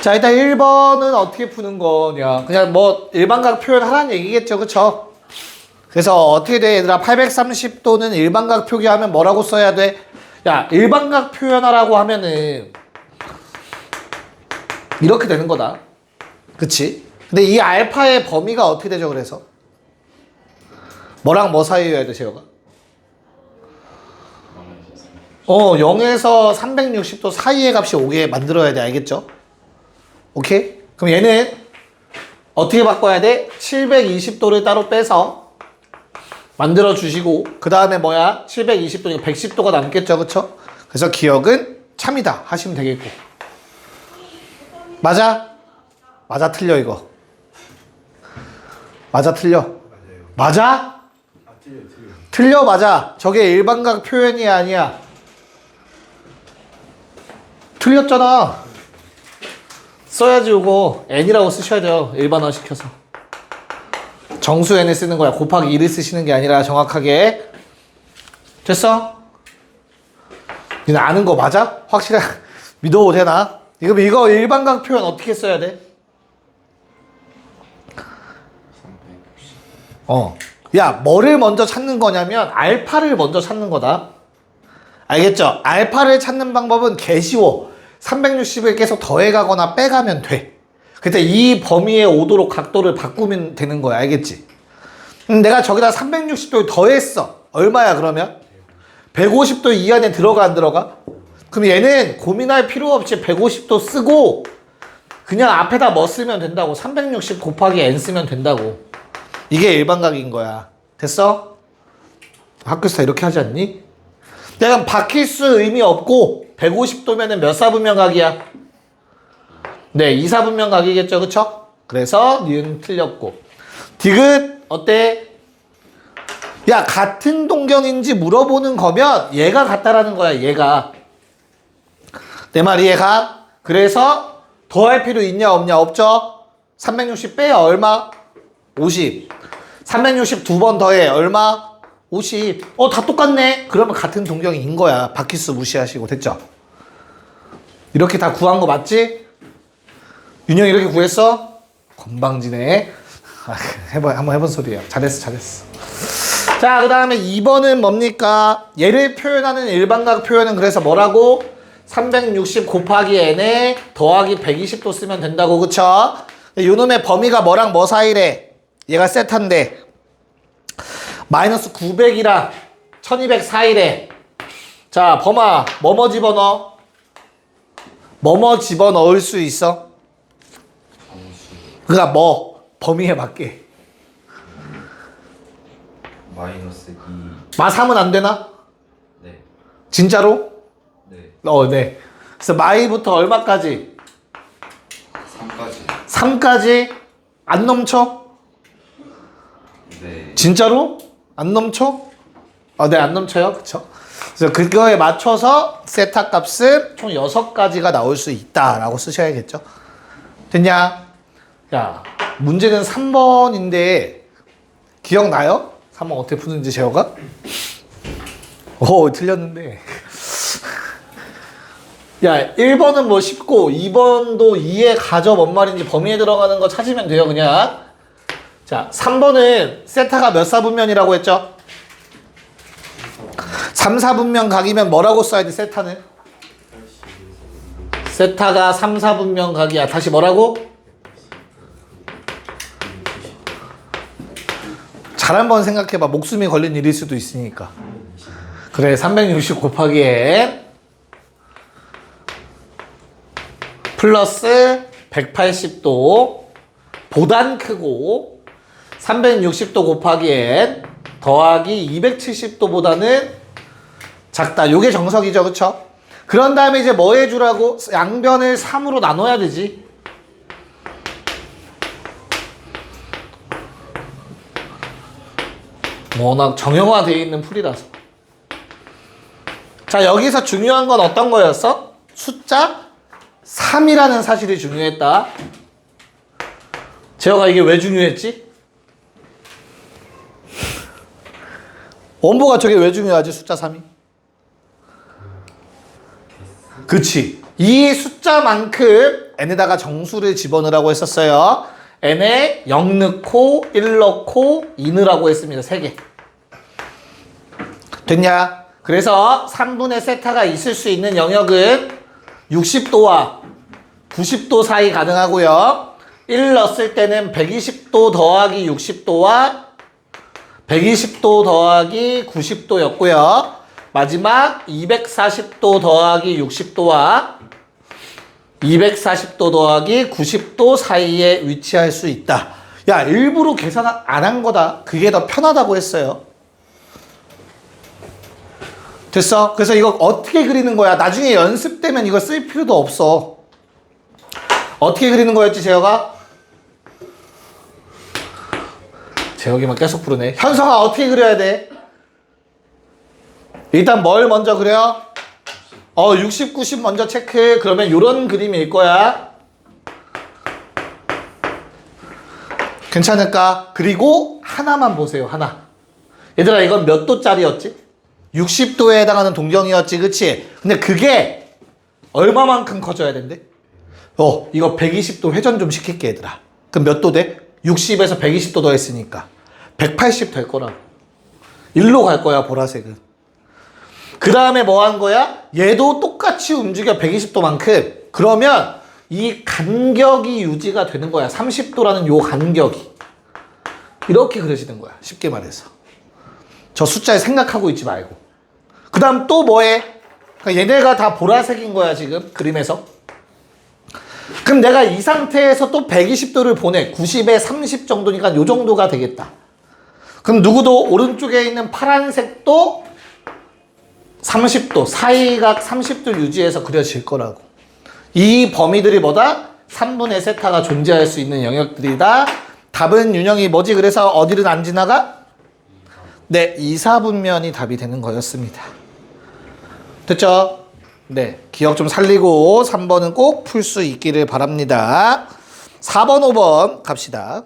자, 일단 1번은 어떻게 푸는 거냐. 그냥 뭐 일반각 표현하라는 얘기겠죠. 그쵸? 그래서 어떻게 돼, 얘들아? 830도는 일반각 표기하면 뭐라고 써야 돼? 야, 일반각 표현하라고 하면은 이렇게 되는 거다. 그치? 근데 이 알파의 범위가 어떻게 되죠, 그래서? 뭐랑 뭐 사이여야 돼, 제어가? 0에서 360도 사이의 값이 오게 만들어야 돼, 알겠죠? 오케이? 그럼 얘는 어떻게 바꿔야 돼? 720도를 따로 빼서 만들어 주시고, 그 다음에 뭐야? 720도니까 110도가 남겠죠, 그쵸? 그래서 기억은 참이다 하시면 되겠고. 맞아? 맞아, 틀려, 이거. 맞아, 틀려? 맞아? 틀려, 맞아. 저게 일반각 표현이 아니야. 틀렸잖아. 써야지, 이거. n이라고 쓰셔야 돼요. 일반화 시켜서. 정수 n을 쓰는 거야. 곱하기 2를 쓰시는 게 아니라 정확하게. 됐어? 니는 아는 거 맞아? 확실하게 믿어도 되나? 이거 일반각 표현 어떻게 써야 돼? 야, 뭐를 먼저 찾는 거냐면 알파를 먼저 찾는 거다. 알겠죠? 알파를 찾는 방법은 개 쉬워. 360을 계속 더해가거나 빼가면 돼. 그때 이 범위에 오도록 각도를 바꾸면 되는 거야. 알겠지? 내가 저기다 360도를 더했어. 얼마야, 그러면? 150도 이 안에 들어가, 안 들어가? 그럼 얘는 고민할 필요 없이 150도 쓰고 그냥 앞에다 뭐 쓰면 된다고. 360 곱하기 n 쓰면 된다고. 이게 일반각인 거야. 됐어? 학교에서 다 이렇게 하지 않니? 내가 바뀔 수 의미 없고 150도면은 몇 사분면각이야? 네, 2사분면각이겠죠, 그쵸? 그래서 니은 틀렸고. 디귿 어때? 야, 같은 동경인지 물어보는 거면 얘가 같다라는 거야, 얘가. 내 말이 얘가. 그래서 더할 필요 있냐 없냐? 없죠? 360 빼야 얼마? 50. 360 두 번 더해 얼마? 50. 다 똑같네. 그러면 같은 동경인 거야. 바퀴수 무시하시고. 됐죠? 이렇게 다 구한 거 맞지? 윤영이 이렇게 구했어? 건방지네. 한번 해본 소리야. 잘했어. 자, 그 다음에 2번은 뭡니까? 얘를 표현하는 일반각 표현은 그래서 뭐라고? 360 곱하기 n에 더하기 120도 쓰면 된다고. 그쵸? 요놈의 범위가 뭐랑 뭐 사이래? 얘가 세타인데 마이너스 900이랑 1200 사이래. 자, 범아, 뭐뭐 집어넣어? 뭐뭐 집어넣을 수 있어? 그니까 뭐? 범위에 맞게. 마이너스 2. 마 3은 안 되나? 네. 진짜로? 네. 네. 그래서 마이부터 얼마까지? 3까지. 3까지? 안 넘쳐? 네. 진짜로? 안 넘쳐? 네, 안 넘쳐요. 그쵸? 그래서 그거에 맞춰서 세타 값은 총 6가지가 나올 수 있다라고 쓰셔야겠죠. 됐냐? 야, 문제는 3번인데 기억나요? 3번 어떻게 푸는지 제어가? 틀렸는데. 야, 1번은 뭐 쉽고 2번도 2의 가저 뭔 말인지 범위에 들어가는 거 찾으면 돼요, 그냥. 자, 3번은 세타가 몇 사분면이라고 했죠? 3, 4분면 각이면 뭐라고 써야 돼, 세타는? 세타가 3, 4분면 각이야. 다시 뭐라고? 잘 한번 생각해봐. 목숨이 걸린 일일 수도 있으니까. 그래, 360 곱하기 n 플러스 180도 보단 크고 360도 곱하기 n 더하기 270도보다는 작다. 요게 정석이죠, 그쵸? 그런 다음에 이제 뭐 해주라고? 양변을 3으로 나눠야 되지. 워낙 정형화되어 있는 풀이라서. 자, 여기서 중요한 건 어떤 거였어? 숫자 3이라는 사실이 중요했다. 재혁아, 이게 왜 중요했지? 원보가 저게 왜 중요하지? 숫자 3이? 그치. 이 숫자만큼 n에다가 정수를 집어넣으라고 했었어요. n에 0 넣고 1 넣고 2 넣으라고 했습니다. 3개. 됐냐? 그래서 3분의 세타가 있을 수 있는 영역은 60도와 90도 사이 가능하고요. 1 넣었을 때는 120도 더하기 60도와 120도 더하기 90도였고요. 마지막 240도 더하기 60도와 240도 더하기 90도 사이에 위치할 수 있다. 야, 일부러 계산 안 한 거다. 그게 더 편하다고 했어요. 됐어? 그래서 이거 어떻게 그리는 거야? 나중에 연습되면 이거 쓸 필요도 없어. 어떻게 그리는 거였지, 재혁아? 재혁이만 계속 부르네. 현성아, 어떻게 그려야 돼? 일단 뭘 먼저 그려? 60, 90 먼저 체크. 그러면 요런 그림일 거야. 괜찮을까? 그리고 하나만 보세요, 하나. 얘들아, 이건 몇 도짜리였지? 60도에 해당하는 동경이었지, 그치? 근데 그게 얼마만큼 커져야 된대? 이거 120도 회전 좀 시킬게, 얘들아. 그럼 몇 도 돼? 60에서 120도 더했으니까 180 될 거라. 1로 갈 거야, 보라색은. 그 다음에 뭐 한 거야? 얘도 똑같이 움직여, 120도만큼. 그러면 이 간격이 유지가 되는 거야. 30도라는 요 간격이. 이렇게 그려지는 거야, 쉽게 말해서. 저 숫자에 생각하고 있지 말고. 그 다음 또 뭐해? 그러니까 얘네가 다 보라색인 거야, 지금 그림에서. 그럼 내가 이 상태에서 또 120도를 보내. 90에 30 정도니까 요 정도가 되겠다. 그럼 누구도 오른쪽에 있는 파란색도 30도, 사이각 30도 유지해서 그려질 거라고. 이 범위들이 뭐다? 3분의 세타가 존재할 수 있는 영역들이다. 답은 윤영이 뭐지? 그래서 어디를 안 지나가? 네, 2, 4분면이 답이 되는 거였습니다. 됐죠? 네, 기억 좀 살리고 3번은 꼭 풀 수 있기를 바랍니다. 4번, 5번 갑시다.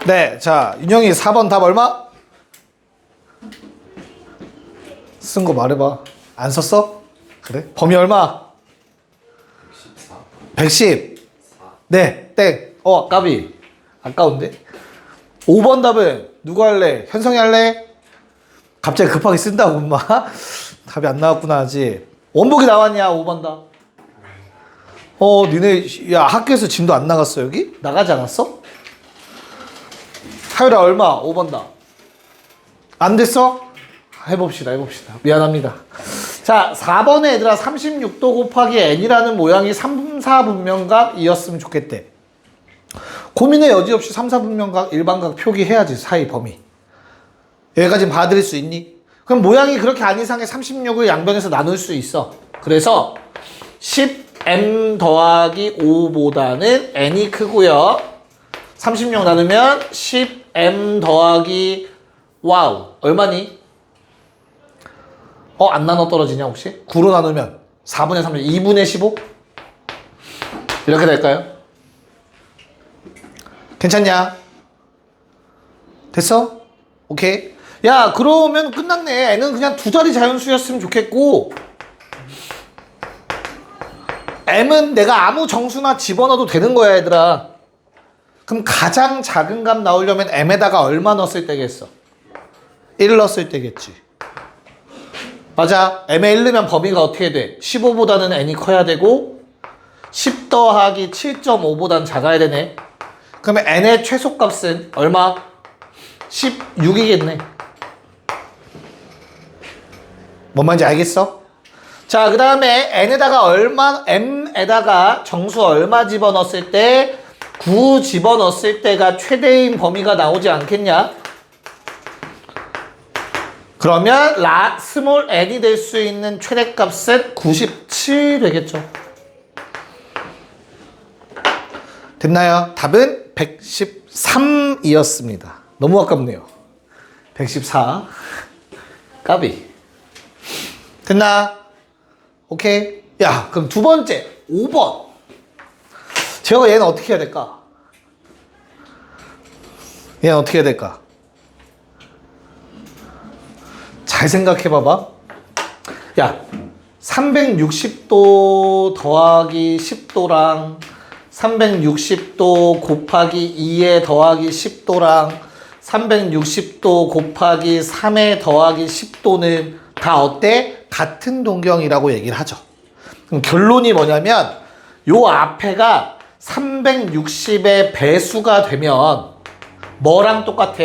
네, 자, 윤영이 4번 답 얼마? 쓴 거 말해봐. 안 썼어? 그래? 범위 얼마? 110. 네, 땡. 까비. 아까운데. 5번 답은 누구 할래? 현성이 할래? 갑자기 급하게 쓴다고, 엄마. 답이 안 나왔구나, 아직. 원복이 나왔냐, 5번 답? 니네, 야, 학교에서 짐도 안 나갔어, 여기? 나가지 않았어? 하율아, 얼마? 5번 답. 안 됐어? 해봅시다. 미안합니다. 자, 4번에 얘들아 36도 곱하기 n이라는 모양이 3, 4분면각이었으면 좋겠대. 고민의 여지 없이 3, 4분면각, 일반각 표기해야지, 사이 범위. 여기까지 봐드릴 수 있니? 그럼 모양이 그렇게 안 이상해. 36을 양변에서 나눌 수 있어. 그래서 10m 더하기 5보다는 n이 크고요. 36 나누면 10m 더하기 와우 얼마니? 안 나눠 떨어지냐 혹시? 9로 나누면 4분의 3, 2분의 15? 이렇게 될까요? 괜찮냐? 됐어? 오케이. 야, 그러면 끝났네. n은 그냥 두 자리 자연수였으면 좋겠고 m은 내가 아무 정수나 집어넣어도 되는 거야, 얘들아. 그럼 가장 작은 값 나오려면 m에다가 얼마 넣었을 때겠어? 1 넣었을 때겠지. 맞아. m에 1 넣으면 범위가 어떻게 돼? 15보다는 n이 커야 되고 10 더하기 7.5보다는 작아야 되네. 그러면 n의 최소값은 얼마? 16이겠네. 뭔 말인지 알겠어? 자, 그 다음에 n에다가 m에다가 정수 얼마 집어넣었을 때 9 집어넣었을 때가 최대인 범위가 나오지 않겠냐? 그러면 스몰 n이 될 수 있는 최대값은 97 되겠죠. 됐나요? 답은 113이었습니다. 너무 아깝네요. 114. 까비. 됐나? 오케이. 야, 그럼 두 번째 5번. 제가 얘는 어떻게 해야 될까? 얘는 어떻게 해야 될까? 잘 생각해 봐봐. 야, 360도 더하기 10도랑 360도 곱하기 2에 더하기 10도랑 360도 곱하기 3에 더하기 10도는 다 어때? 같은 동경이라고 얘기를 하죠. 그럼 결론이 뭐냐면 요 앞에가 360의 배수가 되면 뭐랑 똑같아?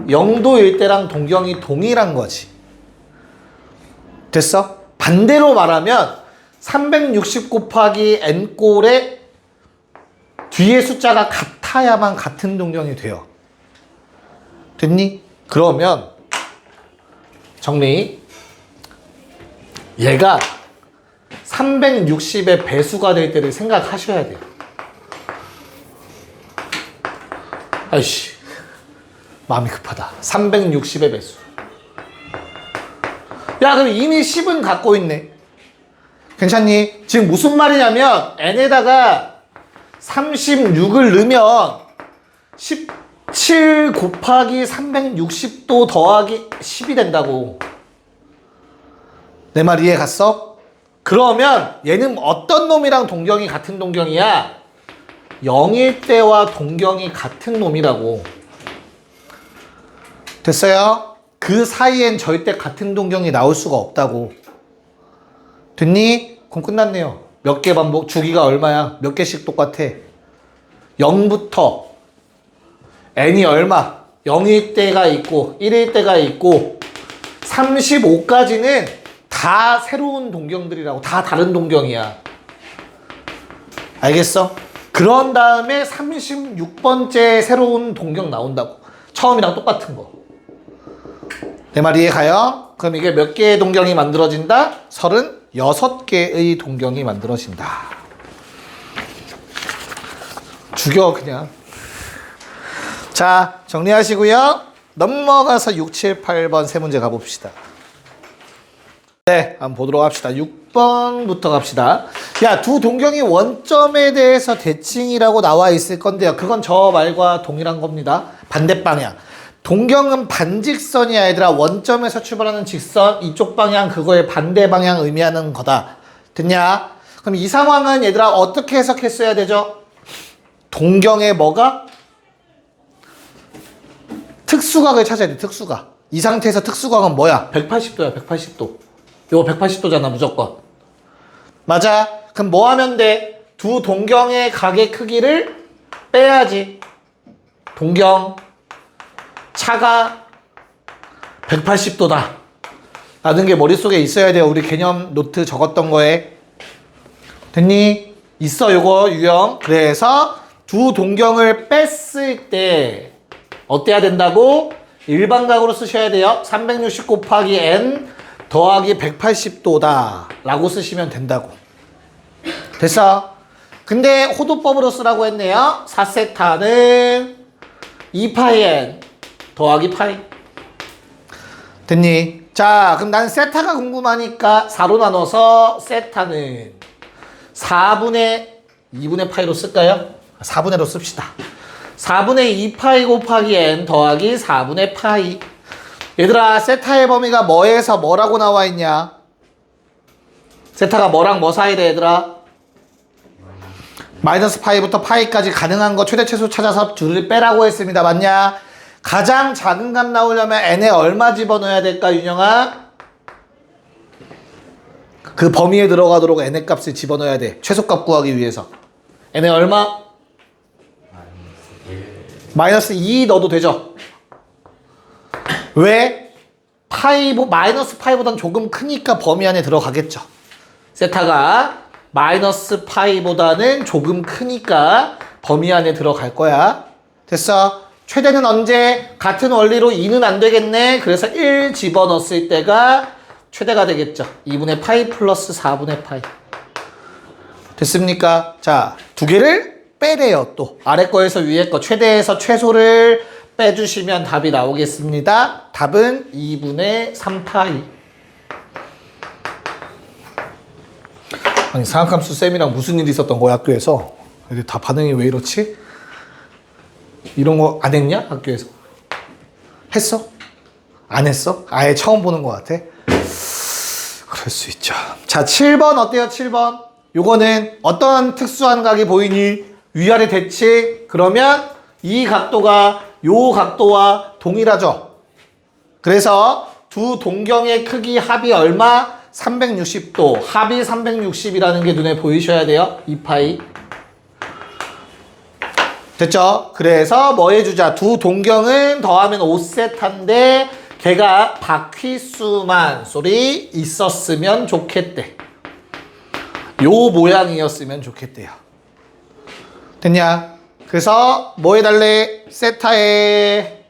0도일 때랑 동경이 동일한 거지. 됐어? 반대로 말하면 360 곱하기 n꼴의 뒤에 숫자가 같아야만 같은 동경이 돼요. 됐니? 그러면 정리. 얘가 360의 배수가 될 때를 생각하셔야 돼요. 아이씨, 마음이 급하다. 360의 배수. 야, 그럼 이미 10은 갖고 있네. 괜찮니? 지금 무슨 말이냐면 n에다가 36을 넣으면 17 곱하기 360도 더하기 10이 된다고. 내 말 이해 갔어? 그러면 얘는 어떤 놈이랑 동경이 같은 동경이야? 0일 때와 동경이 같은 놈이라고. 됐어요? 그 사이엔 절대 같은 동경이 나올 수가 없다고. 됐니? 그럼 끝났네요. 몇 개 반복? 주기가 얼마야? 몇 개씩 똑같아? 0부터 n이 얼마? 0일 때가 있고 1일 때가 있고 35까지는 다 새로운 동경들이라고. 다 다른 동경이야. 알겠어? 그런 다음에 36번째 새로운 동경 나온다고. 처음이랑 똑같은 거. 내 말 이해 가요? 그럼 이게 몇 개의 동경이 만들어진다? 36개의 동경이 만들어진다. 죽여 그냥. 자, 정리하시고요. 넘어가서 6, 7, 8번 세 문제 가봅시다. 네, 한번 보도록 합시다. 6번부터 갑시다. 야, 두 동경이 원점에 대해서 대칭이라고 나와 있을 건데요. 그건 저 말과 동일한 겁니다. 반대 방향. 동경은 반직선이야, 얘들아. 원점에서 출발하는 직선, 이쪽 방향, 그거의 반대 방향 의미하는 거다. 됐냐? 그럼 이 상황은 얘들아 어떻게 해석했어야 되죠? 동경의 뭐가? 특수각을 찾아야 돼, 특수각. 이 상태에서 특수각은 뭐야? 180도야, 180도. 이거 180도잖아, 무조건. 맞아. 그럼 뭐 하면 돼? 두 동경의 각의 크기를 빼야지. 동경 차가 180도다 라는 게 머릿속에 있어야 돼요. 우리 개념 노트 적었던 거에. 됐니? 있어, 요거 유형. 그래서 두 동경을 뺐을 때 어때야 된다고? 일반각으로 쓰셔야 돼요. 360 곱하기 n 더하기 180도다 라고 쓰시면 된다고. 됐어? 근데 호도법으로 쓰라고 했네요. 4세타는 2파이 더하기 파이. 됐니? 자, 그럼 난 세타가 궁금하니까 4로 나눠서 세타는 4분의 2분의 파이로 쓸까요? 4분의로 씁시다. 4분의 2파이 곱하기 n 더하기 4분의 파이. 얘들아, 세타의 범위가 뭐에서 뭐라고 나와 있냐? 세타가 뭐랑 뭐 사이래, 얘들아? 마이너스 파이부터 파이까지 가능한 거 최대 최소 찾아서 줄을 빼라고 했습니다. 맞냐? 가장 작은 값 나오려면 n에 얼마 집어넣어야 될까, 윤영아? 그 범위에 들어가도록 n의 값을 집어넣어야 돼. 최소값 구하기 위해서. n에 얼마? 마이너스 2 넣어도 되죠? 왜? 마이너스 파이보단 조금 크니까 범위 안에 들어가겠죠. 세타가 마이너스 파이보다는 조금 크니까 범위 안에 들어갈 거야. 됐어? 최대는 언제? 같은 원리로 2는 안 되겠네. 그래서 1 집어넣었을 때가 최대가 되겠죠. 2분의 파이 플러스 4분의 파이. 됐습니까? 자, 두 개를 빼래요. 또 아래 거에서 위에 거 최대에서 최소를 빼주시면 답이 나오겠습니다. 답은 2분의 3파이. 아니, 사각함수 쌤이랑 무슨 일이 있었던 거야, 학교에서? 애들 다 반응이 왜 이렇지? 이런 거 안 했냐, 학교에서? 했어? 안 했어? 아예 처음 보는 것 같아? 그래, 할 수 있죠. 자, 7번 어때요? 7번. 요거는 어떤 특수한 각이 보이니? 위아래 대칭. 그러면 이 각도가 요 각도와 동일하죠. 그래서 두 동경의 크기 합이 얼마? 360도. 합이 360이라는 게 눈에 보이셔야 돼요. 2파이. 됐죠? 그래서 뭐 해주자? 두 동경은 더하면 5세타인데 걔가 바퀴수만 소리 있었으면 좋겠대. 요 모양이었으면 좋겠대요. 됐냐? 그래서 뭐 해달래? 세타의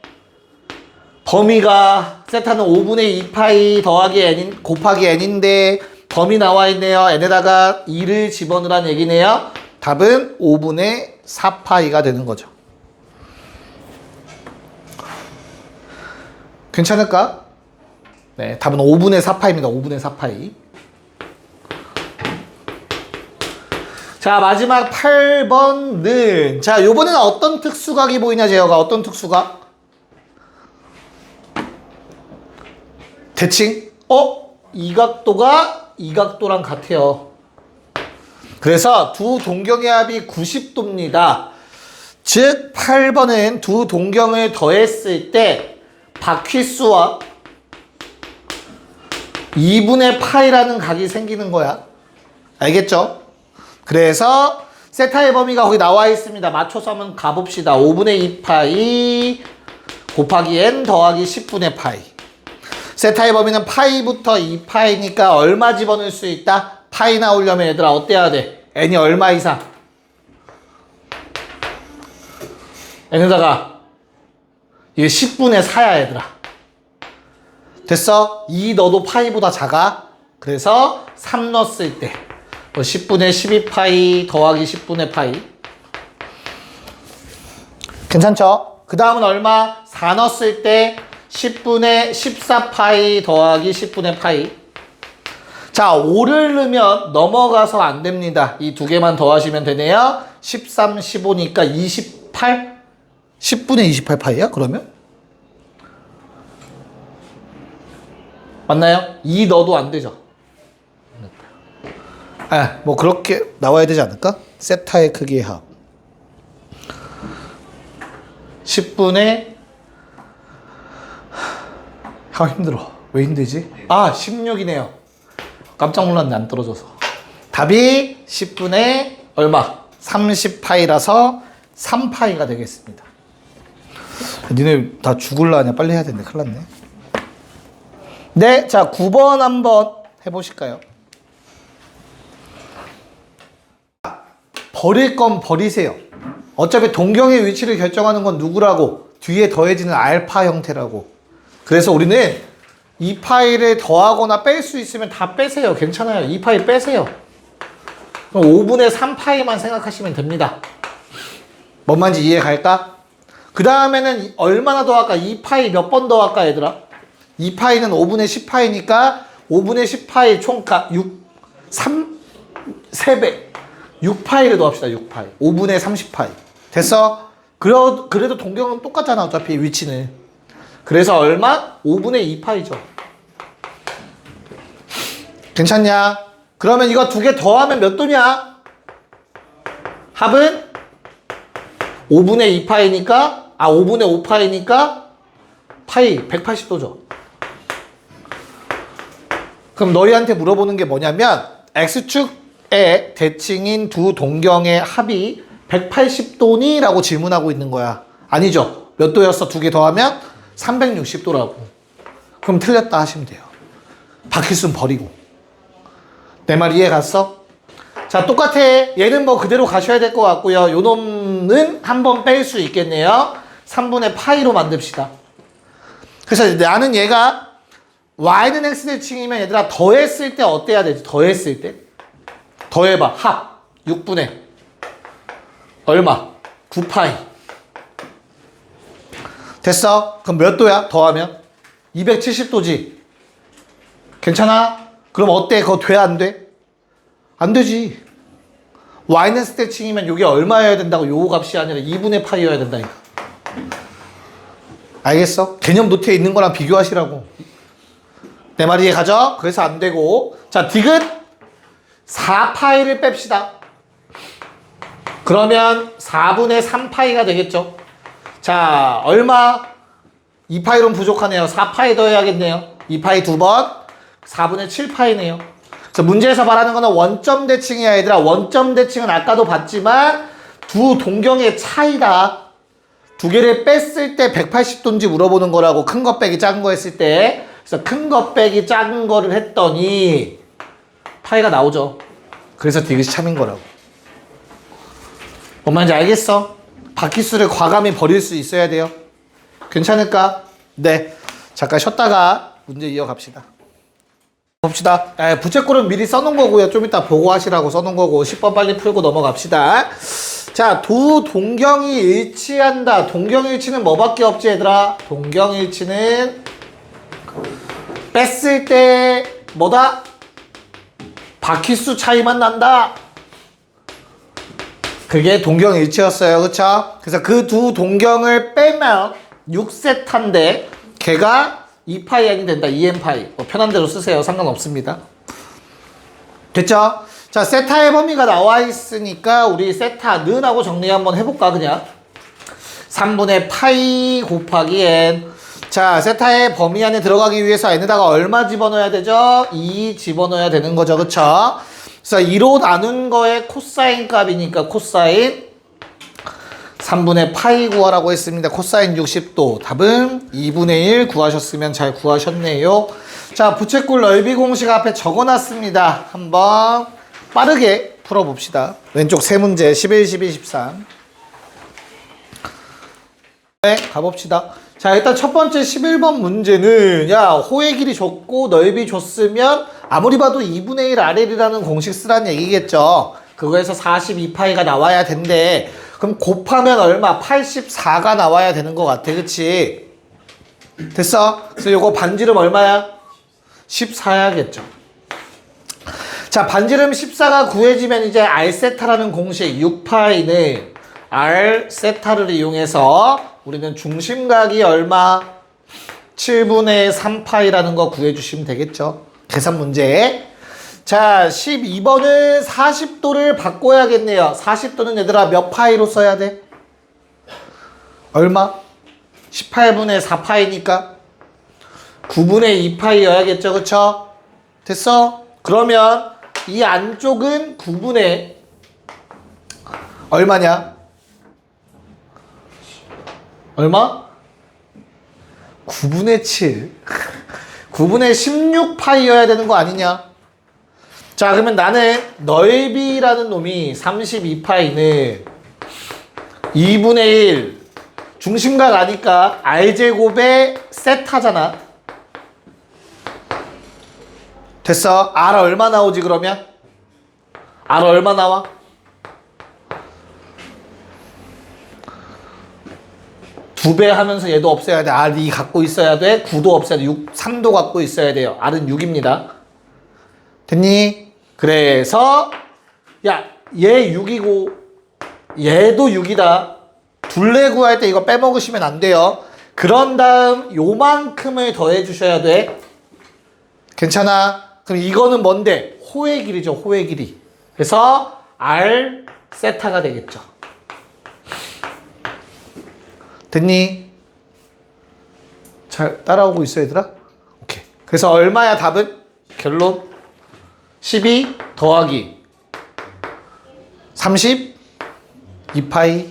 범위가 세타는 5분의 2파이 더하기 n 곱하기 n인데 범위 나와 있네요. n에다가 2를 집어넣으란 얘기네요. 답은 5분의 4파이가 되는 거죠. 괜찮을까? 네, 답은 5분의 4파이입니다. 5분의 4파이. 자, 마지막 8번은 자, 요번에는 어떤 특수각이 보이냐, 제어가 어떤 특수각? 대칭? 이 각도가 이 각도랑 같아요. 그래서 두 동경의 합이 90도입니다. 즉 8번은 두 동경을 더했을 때 바퀴수와 2분의 파이라는 각이 생기는 거야. 알겠죠? 그래서 세타의 범위가 거기 나와 있습니다. 맞춰서 한번 가봅시다. 5분의 2파이 곱하기 n 더하기 10분의 파이. 세타의 범위는 파이부터 2파이니까 얼마 집어넣을 수 있다? 파이 나오려면 얘들아 어때야 돼? n이 얼마 이상? n에다가 이게 10분의 4야 얘들아. 됐어? 2 넣어도 파이보다 작아. 그래서 3 넣었을 때 10분의 12파이 더하기 10분의 파이. 괜찮죠? 그 다음은 얼마? 4 넣었을 때 10분의 14파이 더하기 10분의 파이. 자, 5를 넣으면 넘어가서 안 됩니다. 이 두 개만 더하시면 되네요. 13, 15니까 28? 10분의 28파이야? 그러면? 맞나요? 2 넣어도 안 되죠? 뭐 그렇게 나와야 되지 않을까? 세타의 크기의 합. 10분의 힘들어. 왜 힘들지? 16이네요. 깜짝 놀랐네. 안 떨어져서. 답이 10분의 얼마? 30파이라서 3파이가 되겠습니다. 니네 다 죽을라 하냐? 빨리 해야 되는데 큰일 났네. 네, 자 9번 한번 해보실까요? 버릴 건 버리세요. 어차피 동경의 위치를 결정하는 건 누구라고? 뒤에 더해지는 알파 형태라고. 그래서 우리는 2파이를 더하거나 뺄 수 있으면 다 빼세요. 괜찮아요. 2파이 빼세요. 그럼 5분의 3파이만 생각하시면 됩니다. 뭔 말인지 이해 갈까? 그 다음에는 얼마나 더할까? 2파이 몇 번 더할까 얘들아? 2파이는 5분의 10파이니까 5분의 10파이 총 3배 6파이를 더합시다. 6파이 5분의 30파이 됐어? 그래도 동경은 똑같잖아. 어차피 위치는. 그래서 얼마? 5분의 2파이죠. 괜찮냐? 그러면 이거 두 개 더하면 몇 도냐? 합은 5분의 2파이니까 5분의 5파이니까 파이 180도죠. 그럼 너희한테 물어보는 게 뭐냐면 X축의 대칭인 두 동경의 합이 180도니? 라고 질문하고 있는 거야. 아니죠. 몇 도였어? 두 개 더하면 360도라고. 그럼 틀렸다 하시면 돼요. 바퀴수는 버리고. 내 말 이해 갔어? 자, 똑같아. 얘는 뭐 그대로 가셔야 될 것 같고요. 요 놈은 한번 뺄 수 있겠네요. 3분의 파이로 만듭시다. 그래서 나는 얘가 y는 x대칭이면 얘들아 더했을 때 어때야 되지? 더했을 때? 더해봐. 합. 6분의 얼마? 9파이. 됐어? 그럼 몇 도야? 더하면? 270도지. 괜찮아? 그럼 어때? 그거 돼? 안 돼? 안 되지. y는 스태칭이면 이게 얼마여야 된다고? 요 값이 아니라 2분의 파이여야 된다니까. 알겠어? 개념 노트에 있는 거랑 비교하시라고. 내 말이 이해가죠? 그래서 안 되고. 자, 디귿 4파이를 뺍시다. 그러면 4분의 3파이가 되겠죠. 자, 얼마? 2파이로는 부족하네요. 4파이 더해야겠네요. 2파이 2번, 4분의 7파이네요. 그래서 문제에서 말하는 거는 원점 대칭이야, 얘들아. 원점 대칭은 아까도 봤지만 두 동경의 차이다. 두 개를 뺐을 때 180도인지 물어보는 거라고. 큰 거 빼기 작은 거 했을 때. 그래서 큰 거 빼기 작은 거를 했더니 파이가 나오죠. 그래서 디귿이 참인 거라고. 뭔 말인지 알겠어? 바퀴수를 과감히 버릴 수 있어야 돼요. 괜찮을까? 네. 잠깐 쉬었다가 문제 이어갑시다. 봅시다. 부채꼴은 미리 써놓은 거고요. 좀 이따 보고 하시라고 써놓은 거고 10번 빨리 풀고 넘어갑시다. 자, 두 동경이 일치한다. 동경일치는 뭐밖에 없지, 얘들아? 동경일치는 뺐을 때 뭐다? 바퀴수 차이만 난다. 그게 동경일치였어요. 그쵸? 그래서 그 두 동경을 빼면 6세타인데 걔가 2파이n이 된다. 2n파이. 뭐 편한 대로 쓰세요. 상관없습니다. 됐죠? 자, 세타의 범위가 나와 있으니까 우리 세타는 하고 정리 한번 해볼까 그냥. 3분의 파이 곱하기 n. 자, 세타의 범위 안에 들어가기 위해서 n에다가 얼마 집어넣어야 되죠? 2 집어넣어야 되는 거죠. 그쵸? 그래서 2로 나눈 거에 코사인 값이니까 코사인 3분의 파이 구하라고 했습니다. 코사인 60도. 답은 2분의 1 구하셨으면 잘 구하셨네요. 자, 부채꼴 넓이 공식 앞에 적어놨습니다. 한번 빠르게 풀어봅시다. 왼쪽 세 문제 11, 12, 13. 네, 가봅시다. 자, 일단 첫 번째 11번 문제는 야, 호의 길이 줬고 넓이 줬으면 아무리 봐도 2분의 1 RL이라는 공식 쓰라는 얘기겠죠. 그거에서 42파이가 나와야 된대. 그럼 곱하면 얼마? 84가 나와야 되는 것 같아. 그치? 됐어? 그래서 요거 반지름 얼마야? 14야겠죠. 자, 반지름 14가 구해지면 이제 R세타라는 공식 6파이는 R세타를 이용해서 우리는 중심각이 얼마? 7분의 3파이라는 거 구해주시면 되겠죠. 계산 문제. 자, 12번은 40도를 바꿔야겠네요. 40도는 얘들아 몇 파이로 써야 돼? 얼마? 18분의 4파이니까 9분의 2파이여야겠죠. 그쵸? 됐어? 그러면 이 안쪽은 9분의 얼마냐? 얼마? 9분의 7 9분의 16파이여야 되는 거 아니냐? 자, 그러면 나는 넓이라는 놈이 32파이는 2분의 1 중심각 아니까 R제곱의 세타잖아. 됐어? R 얼마 나오지 그러면? R 얼마 나와? 두 배 하면서 얘도 없애야 돼. R2 갖고 있어야 돼. 9도 없애야 돼. 3도 갖고 있어야 돼요. R은 6입니다. 됐니? 그래서 야, 얘 6이고 얘도 6이다. 둘레 구할 때 이거 빼먹으시면 안 돼요. 그런 다음 요만큼을 더해 주셔야 돼. 괜찮아? 그럼 이거는 뭔데? 호의 길이죠. 호의 길이. 그래서 R 세타가 되겠죠. 됐니? 잘 따라오고 있어 얘들아? 오케이. 그래서 얼마야 답은? 결론 12 더하기 30 2파이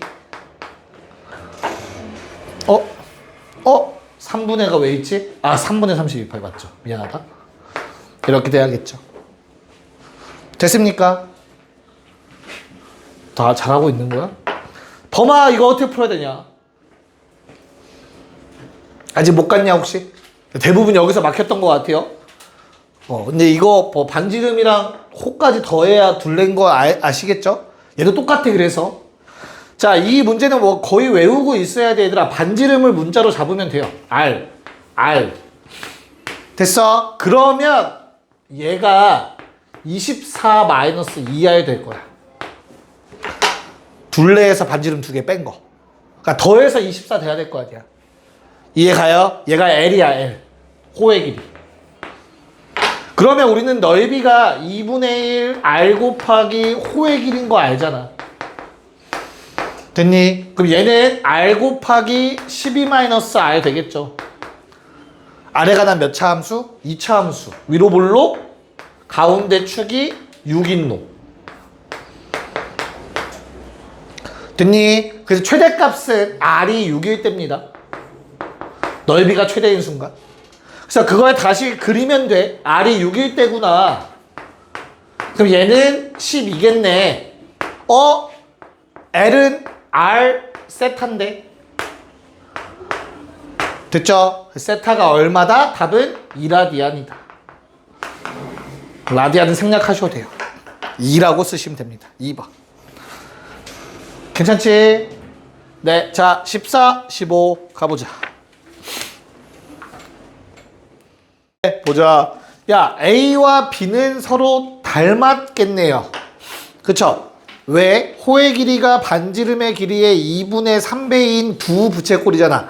3분의가 왜 있지? 아, 3분의 32파이 맞죠? 미안하다. 이렇게 돼야겠죠. 됐습니까? 다 잘하고 있는 거야? 범아, 이거 어떻게 풀어야 되냐? 아직 못 갔냐 혹시? 대부분 여기서 막혔던 것 같아요. 근데 이거 뭐 반지름이랑 호까지 더해야 둘레인 거 아시겠죠? 얘도 똑같아. 그래서 자, 이 문제는 뭐 거의 외우고 있어야 돼 얘들아. 반지름을 문자로 잡으면 돼요. R 됐어? 그러면 얘가 24-2R 될 거야. 둘레에서 반지름 2개 뺀 거. 그러니까 더해서 24 돼야 될 거 아니야. 이해 가요? 얘가 L이야, L. 호의 길이. 그러면 우리는 넓이가 2분의 1 r 곱하기 호의 길이인 거 알잖아. 됐니? 그럼 얘는 r 곱하기 12-r 되겠죠. 아래가 난 몇 차 함수? 2차 함수. 위로 볼록, 가운데 축이 6인로. 됐니? 그래서 최대값은 r이 6일 때입니다. 넓이가 최대인 순간. 그래서 그걸 다시 그리면 돼. r이 6일 때구나. 그럼 얘는 12겠네. l은 r 세타인데. 됐죠? 세타가 얼마다? 답은 2라디안이다. 라디안은 생략하셔도 돼요. 2라고 쓰시면 됩니다. 2번. 괜찮지? 네, 자 14, 15 가보자. 네, 보자. 야, A와 B는 서로 닮았겠네요. 그쵸? 왜? 호의 길이가 반지름의 길이의 2분의 3배인 두 부채꼴이잖아.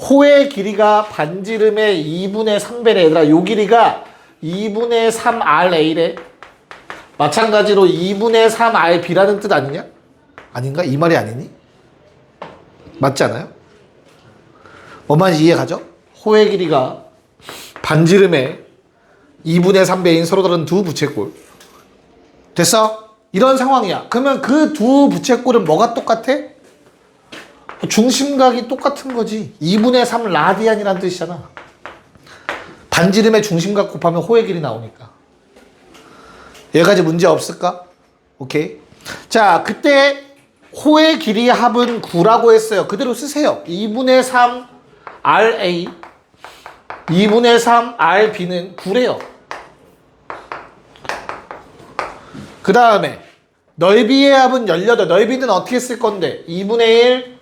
호의 길이가 반지름의 2분의 3배래. 얘들아, 요 길이가 2분의 3RA래. 마찬가지로 2분의 3RB라는 뜻 아니냐? 아닌가? 이 말이 아니니? 맞지 않아요? 뭔 말인지 이해가죠? 호의 길이가 반지름의 2분의 3배인 서로 다른 두 부채꼴. 됐어? 이런 상황이야. 그러면 그 두 부채꼴은 뭐가 똑같아? 중심각이 똑같은 거지. 2분의 3 라디안이란 뜻이잖아. 반지름의 중심각 곱하면 호의 길이 나오니까. 여기까지 문제 없을까? 오케이. 자, 그때 호의 길이 합은 9라고 했어요. 그대로 쓰세요. 2분의 3 RA 2분의 3 RB는 9래요. 그 다음에 넓이의 합은 18. 넓이는 어떻게 쓸 건데? 2분의 1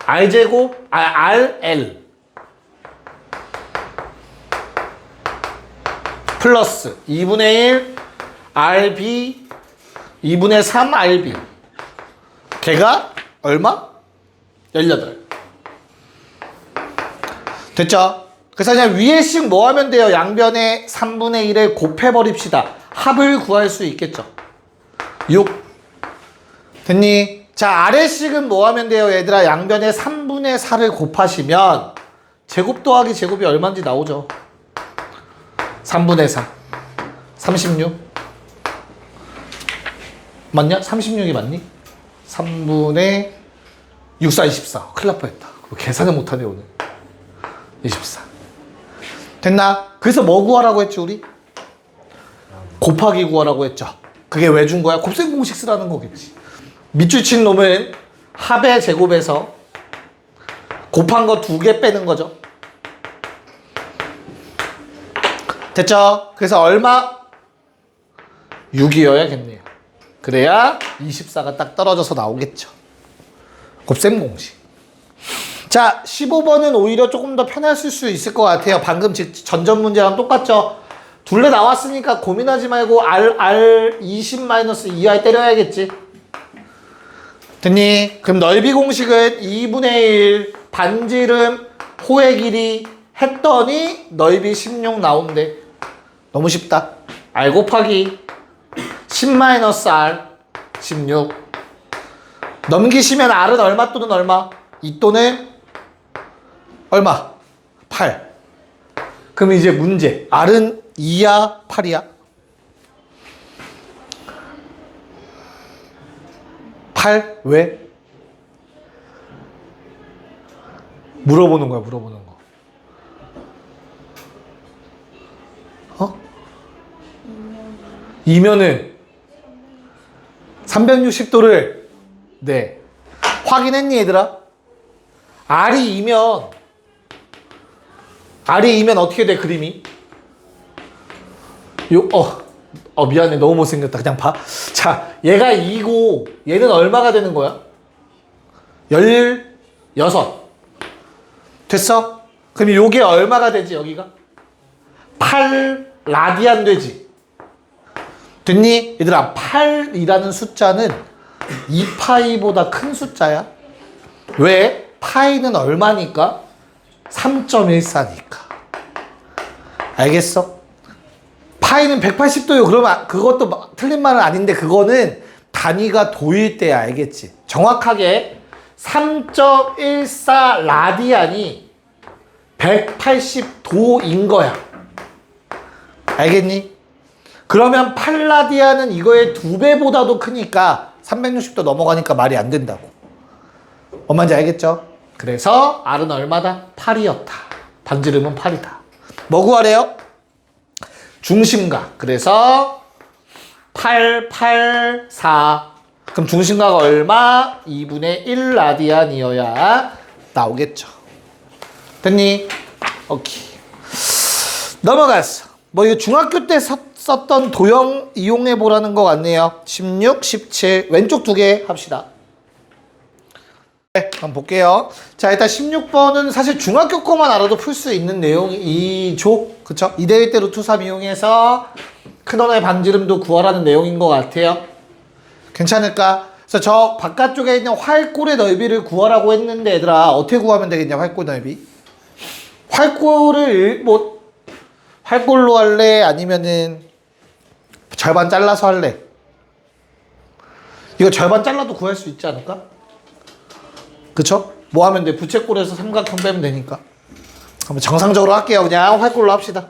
R제곱 RL 플러스 2분의 1 RB 2분의 3 RB 걔가 얼마? 18. 됐죠? 그래서 그냥 위에씩 뭐 하면 돼요? 양변에 3분의 1을 곱해버립시다. 합을 구할 수 있겠죠. 6. 됐니? 자, 아래식은 뭐 하면 돼요? 얘들아, 양변에 3분의 4를 곱하시면 제곱 더하기 제곱이 얼마인지 나오죠. 3분의 4 36 맞냐? 36이 맞니? 3분의 6, 4, 24 큰일 날 뻔했다. 계산을 못하네 오늘. 24 됐나? 그래서 뭐 구하라고 했지 우리? 곱하기 구하라고 했죠. 그게 왜 준 거야? 곱셈 공식 쓰라는 거겠지. 밑줄 친 놈은 합의 제곱에서 곱한 거 2개 빼는 거죠. 됐죠? 그래서 얼마? 6이어야겠네요. 그래야 24가 딱 떨어져서 나오겠죠. 곱셈 공식. 자, 15번은 오히려 조금 더 편했을 수 있을 것 같아요. 방금 전전 문제랑 똑같죠? 둘레 나왔으니까 고민하지 말고 R 20-2i 때려야겠지. 됐니? 그럼 넓이 공식은 2분의 1 반지름 호의 길이 했더니 넓이 16 나온대. 너무 쉽다. R 곱하기 10-R 16 넘기시면 R은 얼마 또는 얼마? 2 또는 얼마? 8. 그럼 이제 문제. R은 2야 8이야? 8? 왜? 물어보는 거야, 물어보는 거. 어? 이면은 360도를 네 확인했니 얘들아? R이 2면 어떻게 돼 그림이? 미안해 너무 못생겼다. 그냥 봐. 자, 얘가 2고 얘는 얼마가 되는 거야? 16. 됐어? 그럼 요게 얼마가 되지 여기가? 8 라디안 되지. 됐니? 얘들아 8이라는 숫자는 2파이보다 큰 숫자야. 왜? 파이는 얼마니까? 3.14니까. 알겠어? 파이는 180도요. 그러면 그것도 틀린 말은 아닌데 그거는 단위가 도일 때야. 알겠지? 정확하게 3.14 라디안이 180도인 거야. 알겠니? 그러면 8라디안은 이거의 2배보다도 크니까 360도 넘어가니까 말이 안 된다고. 뭔 말인지 알겠죠? 그래서 R은 얼마다? 8이었다. 반지름은 8이다. 뭐 구하래요? 중심각. 그래서 8, 8, 4. 그럼 중심각 얼마? 2분의 1 라디안이어야 나오겠죠. 됐니? 오케이. 넘어갔어. 뭐 이거 중학교 때 썼던 도형 이용해 보라는 것 같네요. 16, 17 왼쪽 2개 합시다. 네, 한번 볼게요. 자, 일단 16번은 사실 중학교 거만 알아도 풀 수 있는 내용이죠. 그쵸? 2대1 대 루트 3 이용해서 큰 원의 반지름도 구하라는 내용인 것 같아요. 괜찮을까? 그래서 저 바깥쪽에 있는 활골의 넓이를 구하라고 했는데 얘들아 어떻게 구하면 되겠냐? 활골 넓이 활골을 뭐 활골로 할래? 아니면은 절반 잘라서 할래? 이거 절반 잘라도 구할 수 있지 않을까? 그쵸? 뭐 하면 돼? 부채꼴에서 삼각형 빼면 되니까. 한번 정상적으로 할게요. 그냥 활골로 합시다.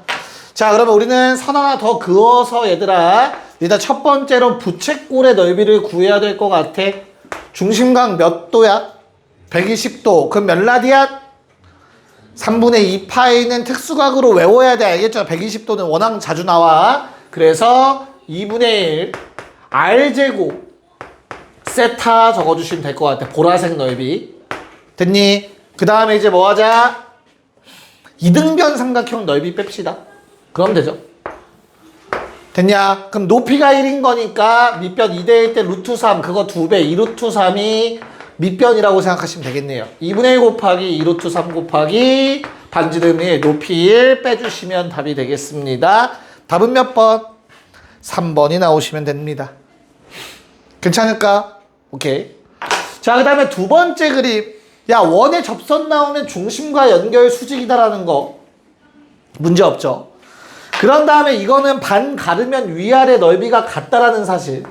자, 그러면 우리는 선 하나 더 그어서 얘들아 일단 첫 번째로 부채꼴의 넓이를 구해야 될 것 같아. 중심각 몇 도야? 120도. 그럼 몇 라디안? 3분의 2파이는 특수각으로 외워야 돼. 알겠죠? 120도는 워낙 자주 나와. 그래서 2분의 1 R제곱 세타 적어주시면 될 것 같아. 보라색 넓이. 됐니? 그 다음에 이제 뭐 하자? 이등변 삼각형 넓이 뺍시다. 그럼 되죠. 됐냐? 그럼 높이가 1인 거니까 밑변 2대1 때 루트 3 그거 2배 2루트 3이 밑변이라고 생각하시면 되겠네요. 2분의 1 곱하기 2루트 3 곱하기 반지름 1 높이 1 빼주시면 답이 되겠습니다. 답은 몇 번? 3번이 나오시면 됩니다. 괜찮을까? 오케이. 자, 그 다음에 두 번째 그림. 야, 원의 접선 나오는 중심과 연결 수직이다라는 거 문제 없죠. 그런 다음에 이거는 반 가르면 위아래 넓이가 같다라는 사실.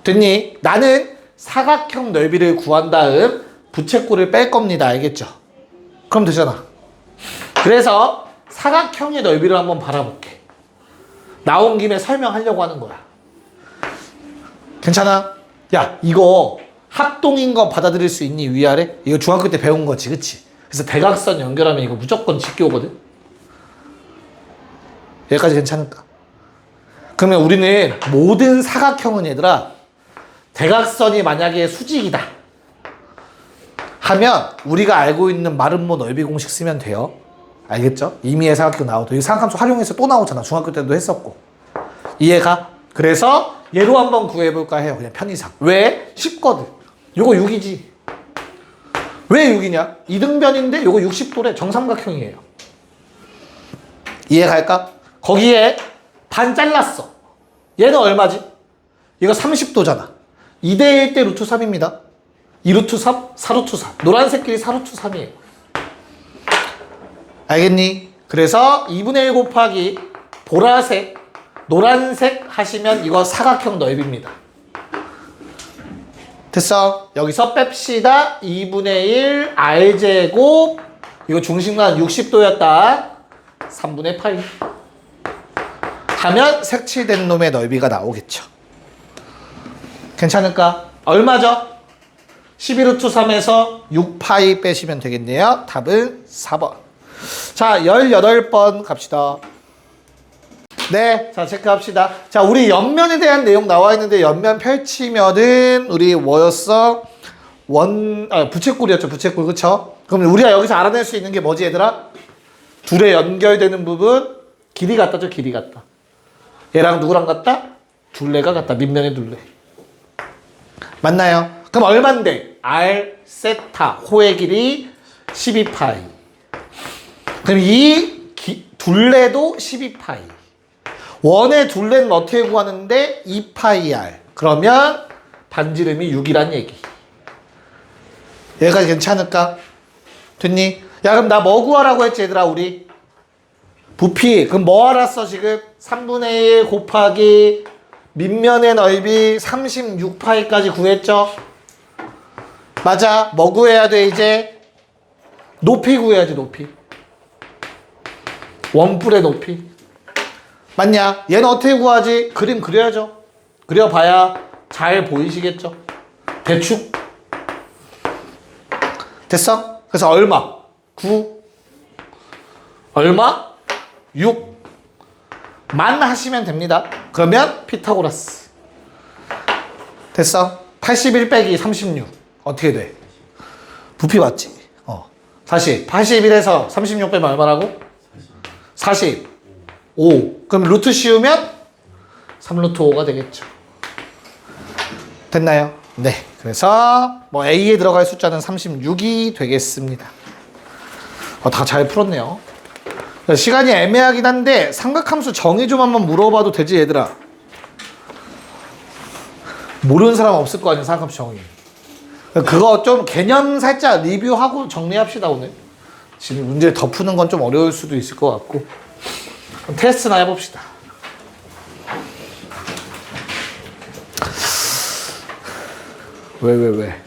됐니? 나는 사각형 넓이를 구한 다음 부채꼴을 뺄 겁니다. 알겠죠? 그럼 되잖아. 그래서 사각형의 넓이를 한번 바라볼게. 나온 김에 설명하려고 하는 거야. 괜찮아? 야, 이거 합동인 거 받아들일 수 있니? 위아래? 이거 중학교 때 배운 거지, 그치? 그래서 대각선 연결하면 이거 무조건 직교 오거든? 여기까지 괜찮을까? 그러면 우리는 모든 사각형은 얘들아 대각선이 만약에 수직이다 하면 우리가 알고 있는 마름모 넓이 공식 쓰면 돼요. 알겠죠? 임의의 사각형 나오도 이 사각함수 활용해서 또 나오잖아. 중학교 때도 했었고. 이해가? 그래서 얘로 한번 구해볼까 해요. 그냥 편의상. 왜? 쉽거든. 요거 6이지. 왜 6이냐? 이등변인데 요거 60도래. 정삼각형이에요. 이해갈까? 거기에 반 잘랐어. 얘는 얼마지? 이거 30도잖아. 2대1 대 루트 3입니다. 2루트 3, 4루트 3. 노란색 길이 4루트 3이에요. 알겠니? 그래서 2분의 1 곱하기 보라색, 노란색 하시면 이거 사각형 넓이입니다. 됐어? 여기서 뺍시다. 2분의 1 R제곱 이거 중심간 60도였다. 3분의 8 하면 색칠된 놈의 넓이가 나오겠죠. 괜찮을까? 얼마죠? 12루트 3에서 6파이 빼시면 되겠네요. 답은 4번. 자, 18번 갑시다. 네, 자, 체크합시다. 자, 우리 옆면에 대한 내용 나와 있는데, 옆면 펼치면은, 우리 뭐였어? 부채꼴이었죠, 부채꼴. 그쵸? 그럼 우리가 여기서 알아낼 수 있는 게 뭐지, 얘들아? 둘에 연결되는 부분, 길이 같다죠, 길이 같다. 얘랑 누구랑 같다? 둘레가 같다, 밑면의 둘레. 맞나요? 그럼 얼만데? R 세타, 호의 길이 12파이. 그럼 이 둘레도 12파이. 원의 둘레는 어떻게 구하는데? 2파이 R. 그러면 반지름이 6이란 얘기. 얘가 괜찮을까? 됐니? 야, 그럼 나 뭐 구하라고 했지, 얘들아, 우리? 부피 그럼 뭐 알았어 지금? 3분의 1 곱하기 밑면의 넓이 36파이까지 구했죠? 맞아. 뭐 구해야 돼 이제? 높이 구해야지 높이. 원뿔의 높이. 맞냐? 얘는 어떻게 구하지? 그림 그려야죠. 그려봐야 잘 보이시겠죠? 대충. 됐어? 그래서 얼마? 9. 얼마? 6. 만 하시면 됩니다. 그러면 피타고라스. 됐어? 81 빼기 36. 어떻게 돼? 부피 맞지? 다시 81에서 36 빼면 얼마라고? 45. 그럼 루트 씌우면 3루트 5가 되겠죠. 됐나요? 네. 그래서 뭐 A에 들어갈 숫자는 36이 되겠습니다. 다 잘 풀었네요. 시간이 애매하긴 한데 삼각함수 정의 좀 한번 물어봐도 되지 얘들아? 모르는 사람 없을 거 아니야 삼각함수 정의. 그거 좀 개념 살짝 리뷰하고 정리합시다 오늘. 지금 문제 더 푸는 건 좀 어려울 수도 있을 것 같고. 그럼 테스트나 해봅시다. 왜?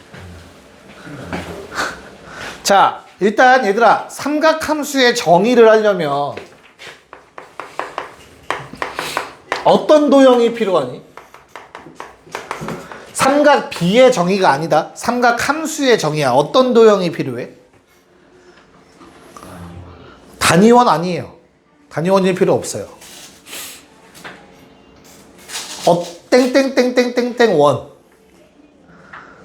자, 일단 얘들아 삼각함수의 정의를 하려면 어떤 도형이 필요하니? 삼각 B의 정의가 아니다. 삼각함수의 정의야. 어떤 도형이 필요해? 단위원 아니에요. 단위원일 필요 없어요. 땡땡땡땡땡땡 원.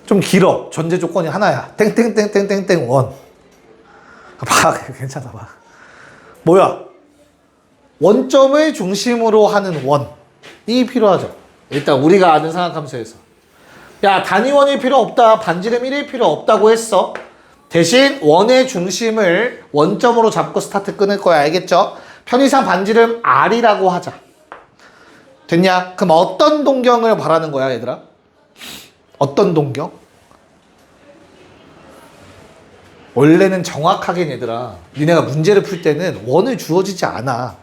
좀 길어. 전제 조건이 하나야. 땡땡땡땡땡땡 원. 봐, 괜찮아 봐. 뭐야? 원점을 중심으로 하는 원이 필요하죠. 일단 우리가 아는 삼각함수에서. 야, 단위원이 필요 없다. 반지름 1일 필요 없다고 했어. 대신 원의 중심을 원점으로 잡고 스타트 끊을 거야. 알겠죠? 편의상 반지름 R이라고 하자. 됐냐? 그럼 어떤 동경을 바라는 거야, 얘들아? 어떤 동경? 원래는 정확하게 얘들아, 니네가 문제를 풀 때는 원을 주어지지 않아.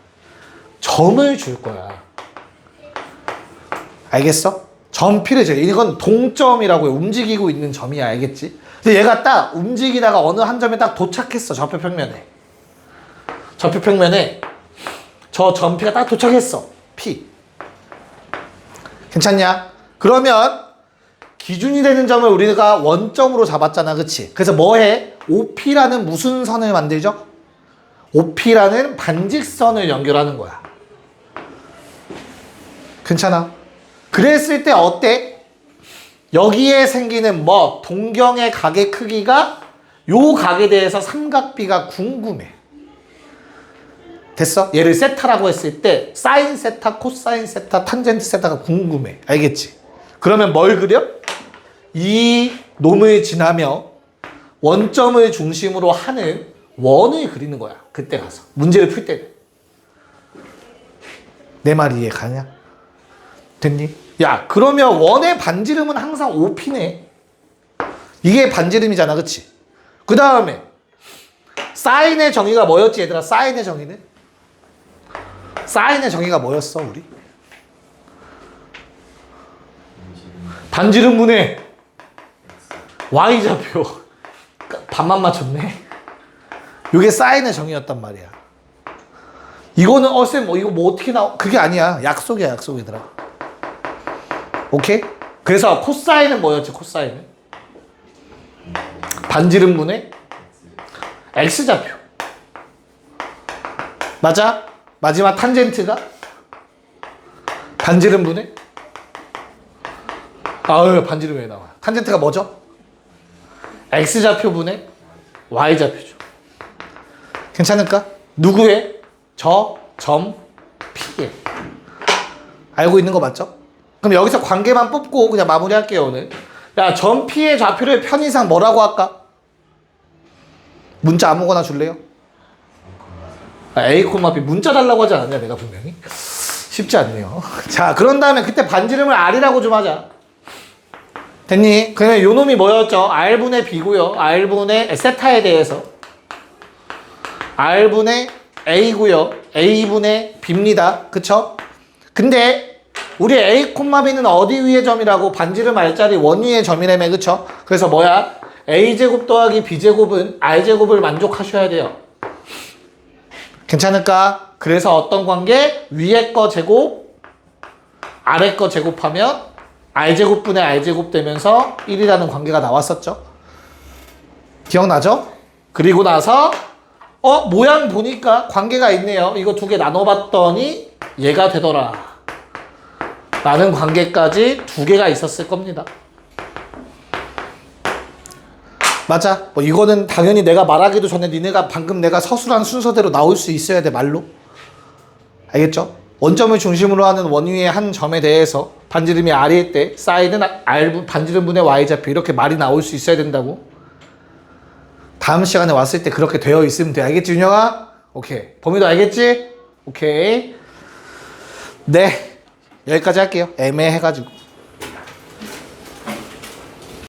점을 줄 거야. 알겠어? 점피를 줘. 이건 동점이라고 해. 움직이고 있는 점이야. 알겠지? 근데 얘가 딱 움직이다가 어느 한 점에 딱 도착했어. 좌표평면에. 좌표평면에 저 점피가 딱 도착했어. P. 괜찮냐? 그러면 기준이 되는 점을 우리가 원점으로 잡았잖아. 그치? 그래서 뭐 해? OP라는 무슨 선을 만들죠? OP라는 반직선을 연결하는 거야. 괜찮아? 그랬을 때 어때? 여기에 생기는 뭐 동경의 각의 크기가 요 각에 대해서 삼각비가 궁금해. 됐어? 얘를 세타라고 했을 때 사인 세타, 코사인 세타, 탄젠트 세타가 궁금해. 알겠지? 그러면 뭘 그려? 이 놈을 지나며 원점을 중심으로 하는 원을 그리는 거야. 그때 가서. 문제를 풀 때는. 내 말이 이해 가냐? 됐니? 야, 그러면 원의 반지름은 항상 OP네. 이게 반지름이잖아. 그치? 그 다음에 사인의 정의가 뭐였지 얘들아? 사인의 정의는? 사인의 정의가 뭐였어 우리? 반지름분의 Y좌표. 반만 맞췄네. 이게 사인의 정의였단 말이야. 이거는 쌤 이거 뭐 어떻게 그게 아니야. 약속이야 약속이더라. 오케이? 그래서 코사인은 뭐였지? 코사인은? 반지름분의 X좌표. 맞아? 마지막 탄젠트가 반지름분의 반지름 왜 나와? 탄젠트가 뭐죠? X좌표분의 Y좌표죠. 괜찮을까? 누구의? 저 점 P에. 알고 있는 거 맞죠? 그럼 여기서 관계만 뽑고 그냥 마무리할게요 오늘. 야, 점 P의 좌표를 편의상 뭐라고 할까? 문자 아무거나 줄래요? A, B 문자 달라고 하지 않았냐 내가 분명히? 쉽지 않네요. 자, 그런 다음에 그때 반지름을 R이라고 좀 하자. 됐니? 그러면 요 놈이 뭐였죠? R분의 B고요. R분의 세타에 대해서 R분의 A고요. A분의 B입니다. 그쵸? 근데 우리 A, B는 어디 위의 점이라고? 반지름 R짜리 원위의 점이라며. 그쵸? 그래서 뭐야? A제곱 더하기 B제곱은 R제곱을 만족하셔야 돼요. 괜찮을까? 그래서 어떤 관계? 위에 거 제곱, 아래 거 제곱하면 R제곱분의 R제곱 되면서 1이라는 관계가 나왔었죠. 기억나죠? 그리고 나서 모양 보니까 관계가 있네요. 이거 두 개 나눠봤더니 얘가 되더라 라는 관계까지 두 개가 있었을 겁니다. 맞아. 뭐 이거는 당연히 내가 말하기도 전에 니네가 방금 내가 서술한 순서대로 나올 수 있어야 돼, 말로. 알겠죠? 원점을 중심으로 하는 원위의 한 점에 대해서 반지름이 R일 때 사인은 R 반지름분의 Y좌표 이렇게 말이 나올 수 있어야 된다고. 다음 시간에 왔을 때 그렇게 되어 있으면 돼. 알겠지, 윤영아? 오케이. 범위도 알겠지? 오케이. 네. 여기까지 할게요. 애매해가지고.